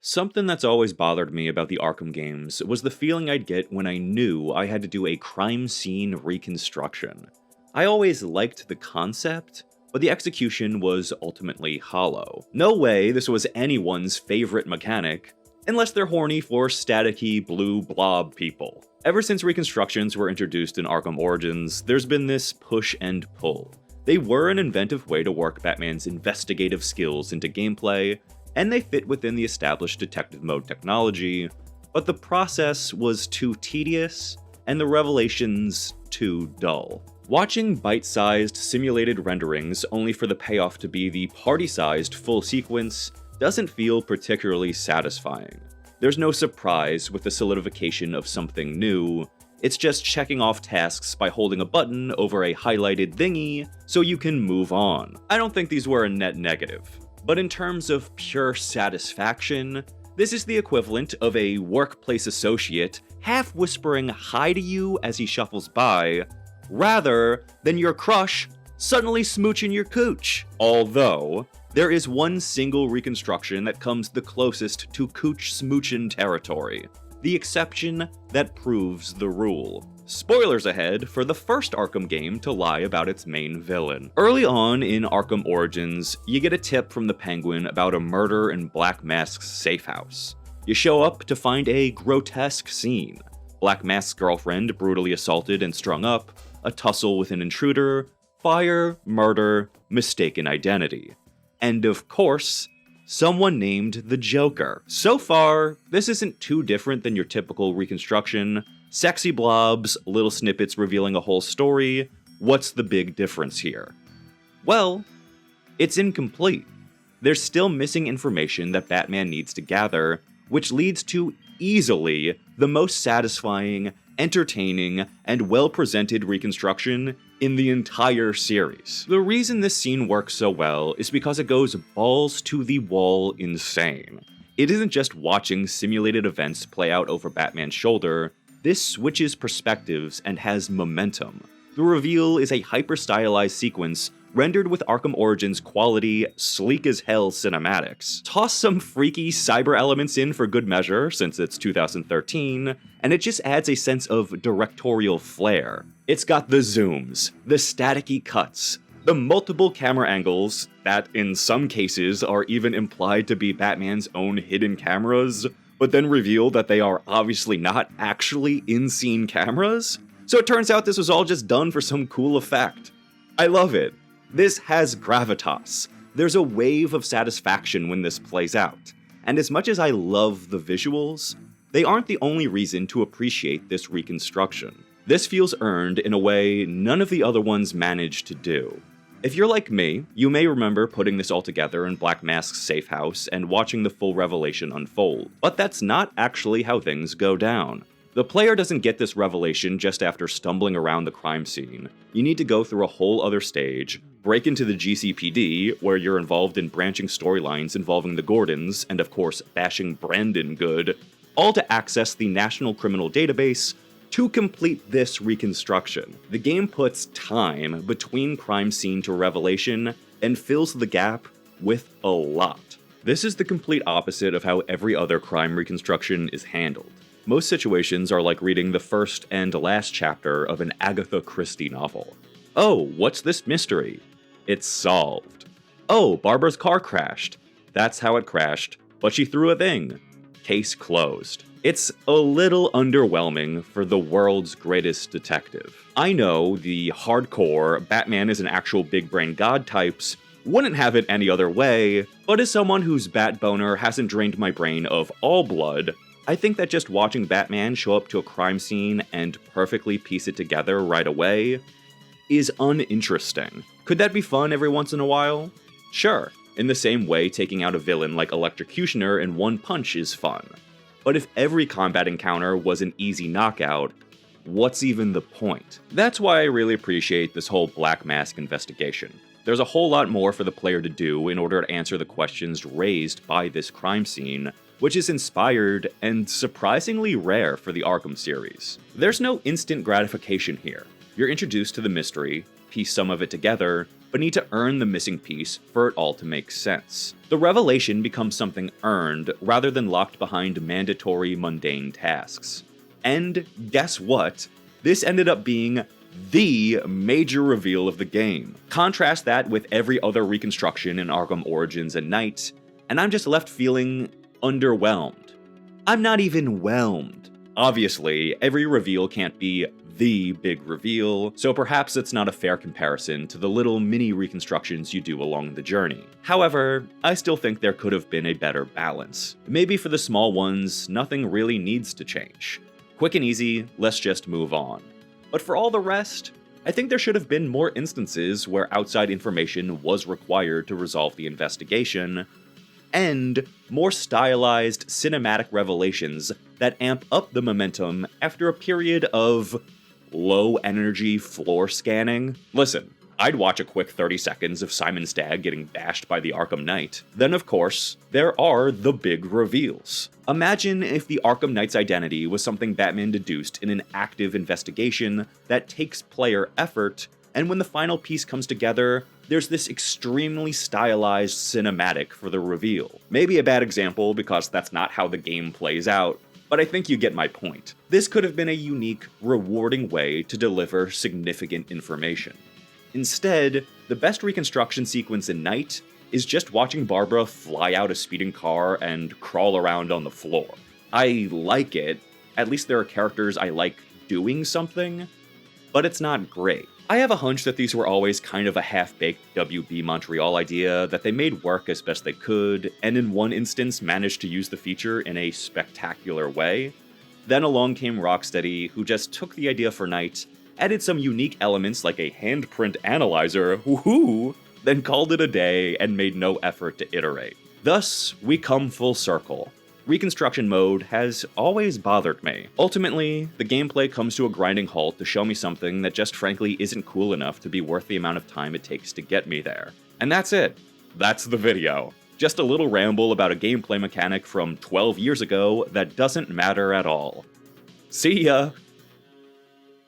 Something that's always bothered me about the Arkham games was the feeling I'd get when I knew I had to do a crime scene reconstruction. I always liked the concept, but the execution was ultimately hollow. No way this was anyone's favorite mechanic, unless they're horny for staticky blue blob people. Ever since reconstructions were introduced in Arkham Origins, there's been this push and pull. They were an inventive way to work Batman's investigative skills into gameplay, and they fit within the established detective mode technology, but the process was too tedious, and the revelations too dull. Watching bite-sized simulated renderings only for the payoff to be the party-sized full sequence doesn't feel particularly satisfying. There's no surprise with the solidification of something new, it's just checking off tasks by holding a button over a highlighted thingy so you can move on. I don't think these were a net negative. But in terms of pure satisfaction, this is the equivalent of a workplace associate half whispering hi to you as he shuffles by, rather than your crush suddenly smooching your cooch. Although, there is one single reconstruction that comes the closest to cooch smoochin' territory, the exception that proves the rule. Spoilers ahead for the first Arkham game to lie about its main villain. Early on in Arkham Origins, you get a tip from the Penguin about a murder in Black Mask's safe house. You show up to find a grotesque scene. Black Mask's girlfriend brutally assaulted and strung up, a tussle with an intruder, fire, murder, mistaken identity. And of course, someone named the Joker. So far, this isn't too different than your typical reconstruction. Sexy blobs, little snippets revealing a whole story. What's the big difference here? Well, it's incomplete. There's still missing information that Batman needs to gather, which leads to easily the most satisfying, entertaining, and well-presented reconstruction in the entire series. The reason this scene works so well is because it goes balls to the wall insane. It isn't just watching simulated events play out over Batman's shoulder. This switches perspectives and has momentum. The reveal is a hyper-stylized sequence rendered with Arkham Origins quality, sleek-as-hell cinematics. Toss some freaky cyber elements in for good measure, since it's 2013, and it just adds a sense of directorial flair. It's got the zooms, the staticky cuts, the multiple camera angles that, in some cases, are even implied to be Batman's own hidden cameras, but then reveal that they are obviously not actually in-scene cameras? So it turns out this was all just done for some cool effect. I love it. This has gravitas. There's a wave of satisfaction when this plays out. And as much as I love the visuals, they aren't the only reason to appreciate this reconstruction. This feels earned in a way none of the other ones managed to do. If you're like me, you may remember putting this all together in Black Mask's safe house and watching the full revelation unfold. But that's not actually how things go down. The player doesn't get this revelation just after stumbling around the crime scene. You need to go through a whole other stage, break into the GCPD, where you're involved in branching storylines involving the Gordons, and of course bashing Brandon good, all to access the National Criminal Database to complete this reconstruction. The game puts time between crime scene to revelation and fills the gap with a lot. This is the complete opposite of how every other crime reconstruction is handled. Most situations are like reading the first and last chapter of an Agatha Christie novel. Oh, what's this mystery? It's solved. Oh, Barbara's car crashed. That's how it crashed, but she threw a thing. Case closed. It's a little underwhelming for the world's greatest detective. I know the hardcore Batman is an actual big brain god types wouldn't have it any other way, but as someone whose bat boner hasn't drained my brain of all blood, I think that just watching Batman show up to a crime scene and perfectly piece it together right away is uninteresting. Could that be fun every once in a while? Sure, in the same way taking out a villain like Electrocutioner in one punch is fun. But if every combat encounter was an easy knockout, what's even the point? That's why I really appreciate this whole Black Mask investigation. There's a whole lot more for the player to do in order to answer the questions raised by this crime scene, which is inspired and surprisingly rare for the Arkham series. There's no instant gratification here. You're introduced to the mystery, piece some of it together, but need to earn the missing piece for it all to make sense. The revelation becomes something earned rather than locked behind mandatory mundane tasks. And guess what? This ended up being the major reveal of the game. Contrast that with every other reconstruction in Arkham Origins and Knight, and I'm just left feeling underwhelmed. I'm not even whelmed. Obviously, every reveal can't be the big reveal, so perhaps it's not a fair comparison to the little mini reconstructions you do along the journey. However, I still think there could have been a better balance. Maybe for the small ones, nothing really needs to change. Quick and easy, let's just move on. But for all the rest, I think there should have been more instances where outside information was required to resolve the investigation, and more stylized cinematic revelations that amp up the momentum after a period of low-energy floor scanning. Listen, I'd watch a quick 30 seconds of Simon Stagg getting bashed by the Arkham Knight. Then, of course, there are the big reveals. Imagine if the Arkham Knight's identity was something Batman deduced in an active investigation that takes player effort, and when the final piece comes together, there's this extremely stylized cinematic for the reveal. Maybe a bad example because that's not how the game plays out, but I think you get my point. This could have been a unique, rewarding way to deliver significant information. Instead, the best reconstruction sequence in Knight is just watching Barbara fly out a speeding car and crawl around on the floor. I like it, at least there are characters I like doing something, but it's not great. I have a hunch that these were always kind of a half-baked WB Montreal idea that they made work as best they could, and in one instance managed to use the feature in a spectacular way. Then along came Rocksteady, who just took the idea for Knight, added some unique elements like a handprint analyzer, woohoo, then called it a day and made no effort to iterate. Thus, we come full circle. Reconstruction mode has always bothered me. Ultimately, the gameplay comes to a grinding halt to show me something that just frankly isn't cool enough to be worth the amount of time it takes to get me there. And that's it. That's the video. Just a little ramble about a gameplay mechanic from 12 years ago that doesn't matter at all. See ya!